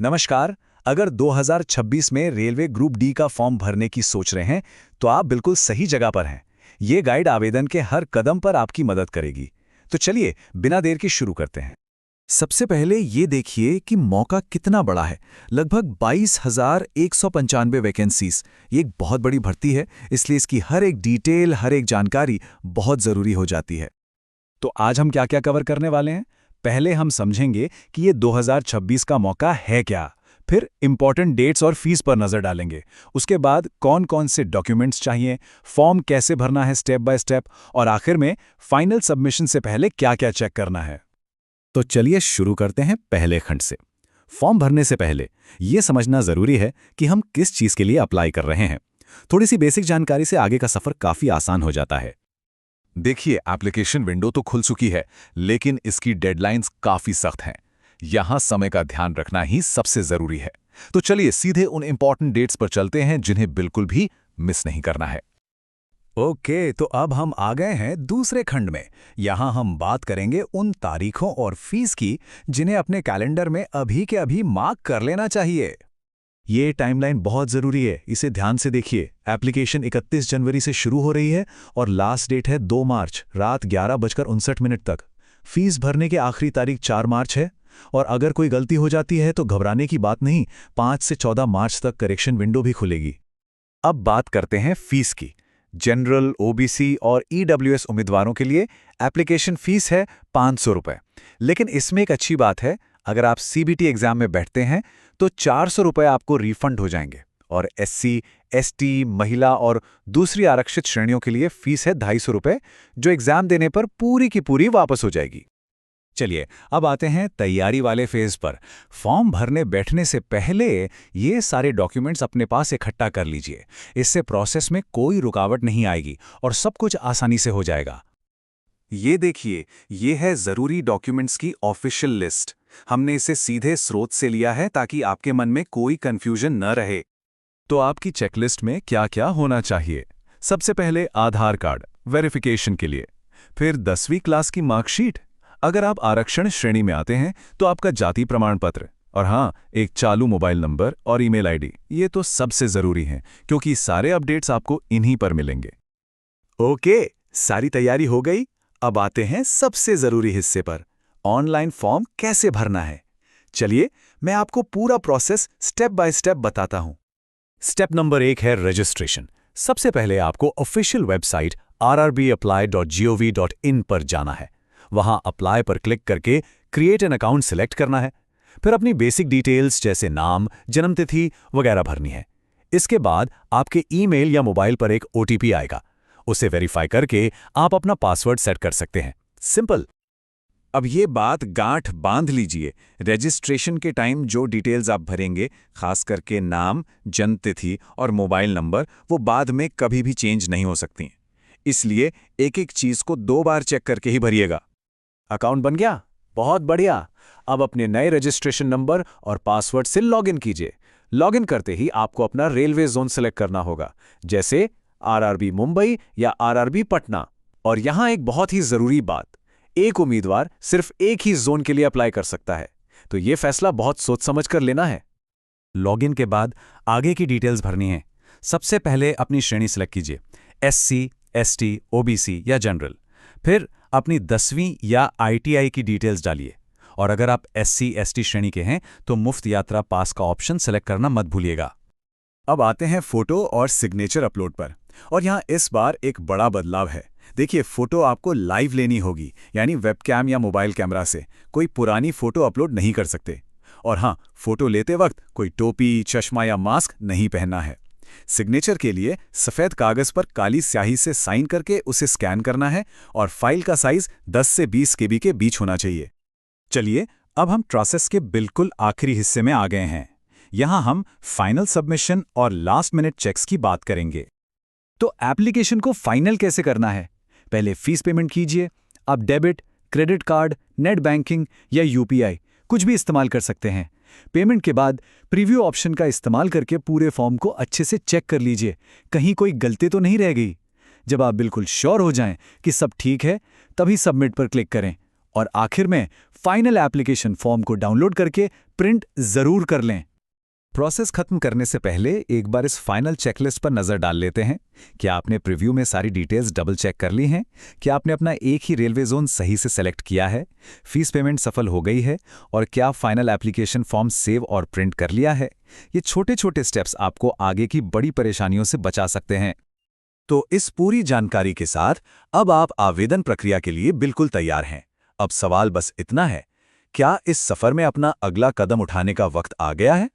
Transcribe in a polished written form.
नमस्कार। अगर 2026 में रेलवे ग्रुप डी का फॉर्म भरने की सोच रहे हैं तो आप बिल्कुल सही जगह पर हैं। ये गाइड आवेदन के हर कदम पर आपकी मदद करेगी। तो चलिए बिना देर के शुरू करते हैं। सबसे पहले ये देखिए कि मौका कितना बड़ा है। लगभग 22,195 वैकेंसीज। ये एक बहुत बड़ी भर्ती है, इसलिए इसकी हर एक डिटेल, हर एक जानकारी बहुत ज़रूरी हो जाती है। तो आज हम क्या क्या कवर करने वाले हैं? पहले हम समझेंगे कि ये 2026 का मौका है क्या। फिर इंपॉर्टेंट डेट्स और फीस पर नजर डालेंगे। उसके बाद कौन कौन से डॉक्यूमेंट्स चाहिए, फॉर्म कैसे भरना है स्टेप बाय स्टेप, और आखिर में फाइनल सबमिशन से पहले क्या क्या चेक करना है। तो चलिए शुरू करते हैं पहले खंड से। फॉर्म भरने से पहले यह समझना जरूरी है कि हम किस चीज के लिए अप्लाई कर रहे हैं। थोड़ी सी बेसिक जानकारी से आगे का सफर काफी आसान हो जाता है। देखिए, एप्लीकेशन विंडो तो खुल चुकी है, लेकिन इसकी डेडलाइंस काफी सख्त हैं। यहां समय का ध्यान रखना ही सबसे जरूरी है। तो चलिए सीधे उन इंपॉर्टेंट डेट्स पर चलते हैं जिन्हें बिल्कुल भी मिस नहीं करना है। ओके, तो अब हम आ गए हैं दूसरे खंड में। यहां हम बात करेंगे उन तारीखों और फीस की जिन्हें अपने कैलेंडर में अभी के अभी मार्क कर लेना चाहिए। ये टाइमलाइन बहुत ज़रूरी है, इसे ध्यान से देखिए। एप्लीकेशन 31 जनवरी से शुरू हो रही है और लास्ट डेट है 2 मार्च रात 11:59 तक। फीस भरने की आखिरी तारीख 4 मार्च है, और अगर कोई गलती हो जाती है तो घबराने की बात नहीं, 5 से 14 मार्च तक करेक्शन विंडो भी खुलेगी। अब बात करते हैं फीस की। जनरल, ओबीसी और ईडब्ल्यूएस उम्मीदवारों के लिए एप्लीकेशन फीस है 500 रुपये। लेकिन इसमें एक अच्छी बात है, अगर आप सीबीटी एग्जाम में बैठते हैं तो 400 रुपये आपको रिफंड हो जाएंगे, और एससी, एसटी, महिला और दूसरी आरक्षित श्रेणियों के लिए फीस है 250 रुपये, जो एग्जाम देने पर पूरी की पूरी वापस हो जाएगी। चलिए अब आते हैं तैयारी वाले फेज पर। फॉर्म भरने बैठने से पहले ये सारे डॉक्यूमेंट्स अपने पास इकट्ठा कर लीजिए। इससे प्रोसेस में कोई रुकावट नहीं आएगी और सब कुछ आसानी से हो जाएगा। ये देखिए, ये है जरूरी डॉक्यूमेंट्स की ऑफिशियल लिस्ट। हमने इसे सीधे स्रोत से लिया है ताकि आपके मन में कोई कंफ्यूजन न रहे। तो आपकी चेकलिस्ट में क्या क्या होना चाहिए? सबसे पहले आधार कार्ड वेरिफिकेशन के लिए, फिर 10वीं क्लास की मार्कशीट, अगर आप आरक्षण श्रेणी में आते हैं तो आपका जाति प्रमाण पत्र, और हाँ, एक चालू मोबाइल नंबर और ईमेल आईडी। ये तो सबसे जरूरी है क्योंकि सारे अपडेट्स आपको इन्हीं पर मिलेंगे। ओके, सारी तैयारी हो गई। अब आते हैं सबसे जरूरी हिस्से पर, ऑनलाइन फॉर्म कैसे भरना है। चलिए मैं आपको पूरा प्रोसेस स्टेप बाय स्टेप बताता हूं। स्टेप नंबर 1 है रजिस्ट्रेशन। सबसे पहले आपको ऑफिशियल वेबसाइट rrbapply.gov.in पर जाना है। वहां अप्लाई पर क्लिक करके क्रिएट एन अकाउंट सिलेक्ट करना है। फिर अपनी बेसिक डिटेल्स जैसे नाम, जन्मतिथि वगैरह भरनी है। इसके बाद आपके ईमेल या मोबाइल पर एक ओटीपी आएगा। उसे वेरीफाई करके आप अपना पासवर्ड सेट कर सकते हैं। सिंपल। अब ये बात गांठ बांध लीजिए, रजिस्ट्रेशन के टाइम जो डिटेल्स आप भरेंगे, खास करके नाम, जन्मतिथि और मोबाइल नंबर, वो बाद में कभी भी चेंज नहीं हो सकती। इसलिए एक एक चीज को 2 बार चेक करके ही भरिएगा। अकाउंट बन गया? बहुत बढ़िया। अब अपने नए रजिस्ट्रेशन नंबर और पासवर्ड से लॉगिन कीजिए। लॉगिन करते ही आपको अपना रेलवे जोन सेलेक्ट करना होगा, जैसे आरआरबी मुंबई या आरआरबी पटना। और यहां एक बहुत ही जरूरी बात, एक उम्मीदवार सिर्फ एक ही जोन के लिए अप्लाई कर सकता है, तो यह फैसला बहुत सोच समझ कर लेना है। लॉगिन के बाद आगे की डिटेल्स भरनी है। सबसे पहले अपनी श्रेणी सिलेक्ट कीजिए, एससी, एसटी, ओबीसी या जनरल। फिर अपनी 10वीं या आईटीआई की डिटेल्स डालिए, और अगर आप एससी, एसटी श्रेणी के हैं तो मुफ्त यात्रा पास का ऑप्शन सेलेक्ट करना मत भूलिएगा। अब आते हैं फोटो और सिग्नेचर अपलोड पर, और यहां इस बार एक बड़ा बदलाव है। देखिए, फोटो आपको लाइव लेनी होगी, यानी वेबकैम या मोबाइल कैमरा से। कोई पुरानी फोटो अपलोड नहीं कर सकते। और हाँ, फोटो लेते वक्त कोई टोपी, चश्मा या मास्क नहीं पहनना है। सिग्नेचर के लिए सफेद कागज पर काली स्याही से साइन करके उसे स्कैन करना है, और फाइल का साइज 10 से 20 केबी के बीच होना चाहिए। चलिए अब हम प्रोसेस के बिल्कुल आखिरी हिस्से में आ गए हैं। यहां हम फाइनल सबमिशन और लास्ट मिनट चेक्स की बात करेंगे। तो एप्लीकेशन को फाइनल कैसे करना है? पहले फीस पेमेंट कीजिए। आप debit, credit card, net banking या यूपीआई कुछ भी इस्तेमाल कर सकते हैं। पेमेंट के बाद प्रीव्यू ऑप्शन का इस्तेमाल करके पूरे फॉर्म को अच्छे से चेक कर लीजिए, कहीं कोई गलती तो नहीं रह गई। जब आप बिल्कुल श्योर हो जाएं कि सब ठीक है, तभी सबमिट पर क्लिक करें और आखिर में फाइनल एप्लीकेशन फॉर्म को डाउनलोड करके प्रिंट जरूर कर लें। प्रोसेस खत्म करने से पहले एक बार इस फाइनल चेकलिस्ट पर नजर डाल लेते हैं। क्या आपने प्रीव्यू में सारी डिटेल्स डबल चेक कर ली हैं? क्या आपने अपना एक ही रेलवे जोन सही से सेलेक्ट किया है? फीस पेमेंट सफल हो गई है? और क्या फाइनल एप्लीकेशन फॉर्म सेव और प्रिंट कर लिया है? ये छोटे छोटे स्टेप्स आपको आगे की बड़ी परेशानियों से बचा सकते हैं। तो इस पूरी जानकारी के साथ अब आप आवेदन प्रक्रिया के लिए बिल्कुल तैयार हैं। अब सवाल बस इतना है, क्या इस सफर में अपना अगला कदम उठाने का वक्त आ गया है?